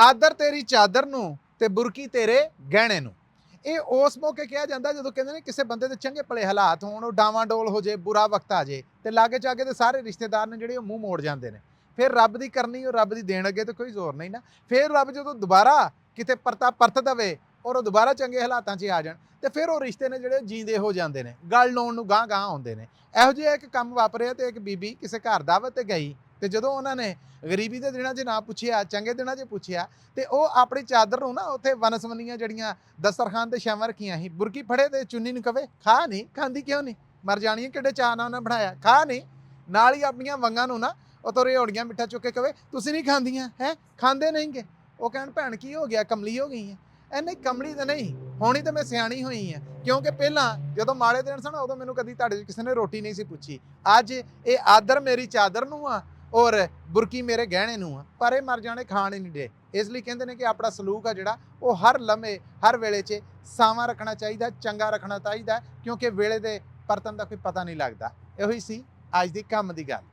ਆਦਰ ਤੇਰੀ ਚਾਦਰ ਨੂੰ ਤੇ ਬੁਰਕੀ ਤੇਰੇ ਗਹਿਣੇ ਨੂੰ। ਇਹ ਉਸ ਮੌਕੇ ਕਿਹਾ ਜਾਂਦਾ ਜਦੋਂ ਕਹਿੰਦੇ ਨੇ ਕਿਸੇ ਬੰਦੇ ਦੇ ਚੰਗੇ ਭਲੇ ਹਾਲਾਤ ਹੋਣ, ਉਹ ਡਾਵਾਂਡੋਲ ਹੋ ਜੇ, ਬੁਰਾ ਵਕਤ ਆ ਜੇ ਤੇ ਲਾਗੇ ਚਾਗੇ ਦੇ ਸਾਰੇ ਰਿਸ਼ਤੇਦਾਰ ਨੇ ਜਿਹੜੇ ਉਹ ਮੂੰਹ ਮੋੜ ਜਾਂਦੇ ਨੇ। ਫਿਰ ਰੱਬ ਦੀ ਕਰਨੀ, ਉਹ ਰੱਬ ਦੀ ਦੇਣ ਅੱਗੇ ਤੇ ਕੋਈ ਜ਼ੋਰ ਨਹੀਂ ਨਾ। ਫਿਰ ਰੱਬ ਜਦੋਂ ਦੁਬਾਰਾ ਕਿਤੇ ਪਰਤ ਦਵੇ ਔਰ ਉਹ ਦੁਬਾਰਾ ਚੰਗੇ ਹਾਲਾਤਾਂ 'ਚ ਆ ਜਾਣ ਤੇ ਫਿਰ ਉਹ ਰਿਸ਼ਤੇ ਨੇ ਜਿਹੜੇ ਜੀਂਦੇ ਹੋ ਜਾਂਦੇ ਨੇ, ਗੱਲ ਲਾਉਣ ਨੂੰ ਗਾਂਹ ਗਾਂਹ ਆਉਂਦੇ ਨੇ। ਇਹੋ ਜਿਹਾ ਇੱਕ ਕੰਮ ਵਾਪਰਿਆ ਤੇ ਇੱਕ ਬੀਬੀ ਕਿਸੇ ਘਰ ਦਾਵਤ ਤੇ ਗਈ ਤੇ ਜਦੋਂ ਉਹਨਾਂ ਨੇ ਗਰੀਬੀ ਦੇ ਦਿਨਾਂ 'ਚ ਨਾ ਪੁੱਛਿਆ, ਚੰਗੇ ਦਿਨਾਂ 'ਚ ਪੁੱਛਿਆ ਤੇ ਉਹ ਆਪਣੀ ਚਾਦਰ ਨੂੰ ਨਾ ਉੱਥੇ ਵਨਸਵੰਨੀਆਂ ਜਿਹੜੀਆਂ ਦਸਤਰਖਾਨ ਤੇ ਛਾਵਾਂ ਰੱਖੀਆਂ ਸੀ, ਬੁਰਕੀ ਫੜੇ ਤੇ ਚੁੰਨੀ ਨੂੰ ਕਵੇ ਖਾ ਨਹੀਂ, ਖਾਂਦੀ ਕਿਉਂ ਨਹੀਂ, ਮਰ ਜਾਣੀ ਹੈ, ਕਿੱਡੇ ਚਾਅ ਨਾਲ ਉਹਨੇ ਬਣਾਇਆ, ਖਾ ਨਹੀਂ। ਨਾਲ ਹੀ ਆਪਣੀਆਂ ਵੰਗਾਂ ਨੂੰ ਨਾ ਉਹ ਤੋਂ ਰਿਓੜੀਆਂ ਮਿੱਠਾ ਚੁੱਕ ਕੇ ਕਵੇ ਤੁਸੀਂ ਨਹੀਂ ਖਾਂਦੀਆਂ ਹੈ, ਖਾਂਦੇ ਨਹੀਂਗੇ। ਉਹ ਕਹਿਣ ਭੈਣ ਕੀ ਹੋ ਗਿਆ, ਕਮਲੀ ਹੋ ਗਈ ਹੈ। ਨਹੀਂ ਕਮਲੀ ਤਾਂ ਨਹੀਂ ਹੋਣੀ, ਤਾਂ ਮੈਂ ਸਿਆਣੀ ਹੋਈ ਹਾਂ, ਕਿਉਂਕਿ ਪਹਿਲਾਂ ਜਦੋਂ ਮਾੜੇ ਦਿਨ ਸਨ ਉਦੋਂ ਮੈਨੂੰ ਕਦੀ ਤੁਹਾਡੇ ਕਿਸੇ ਨੇ ਰੋਟੀ ਨਹੀਂ ਸੀ ਪੁੱਛੀ। ਅੱਜ ਇਹ ਆਦਰ ਮੇਰੀ ਚਾਦਰ ਨੂੰ ਆ ਔਰ ਬੁਰਕੀ ਮੇਰੇ ਗਹਿਣੇ ਨੂੰ ਆ, ਪਰ ਇਹ ਮਰ ਜਾਣੇ ਖਾਣ ਹੀ ਨਹੀਂ ਦੇ। ਇਸ ਲਈ ਕਹਿੰਦੇ ਨੇ ਕਿ ਆਪਣਾ ਸਲੂਕ ਆ ਜਿਹੜਾ ਉਹ ਹਰ ਲਮੇ ਹਰ ਵੇਲੇ 'ਚ ਸਾਵਾਂ ਰੱਖਣਾ ਚਾਹੀਦਾ, ਚੰਗਾ ਰੱਖਣਾ ਚਾਹੀਦਾ, ਕਿਉਂਕਿ ਵੇਲੇ ਦੇ ਪਰਤਣ ਦਾ ਕੋਈ ਪਤਾ ਨਹੀਂ ਲੱਗਦਾ। ਇਹੋ ਹੀ ਸੀ ਅੱਜ ਦੀ ਕੰਮ ਦੀ ਗੱਲ।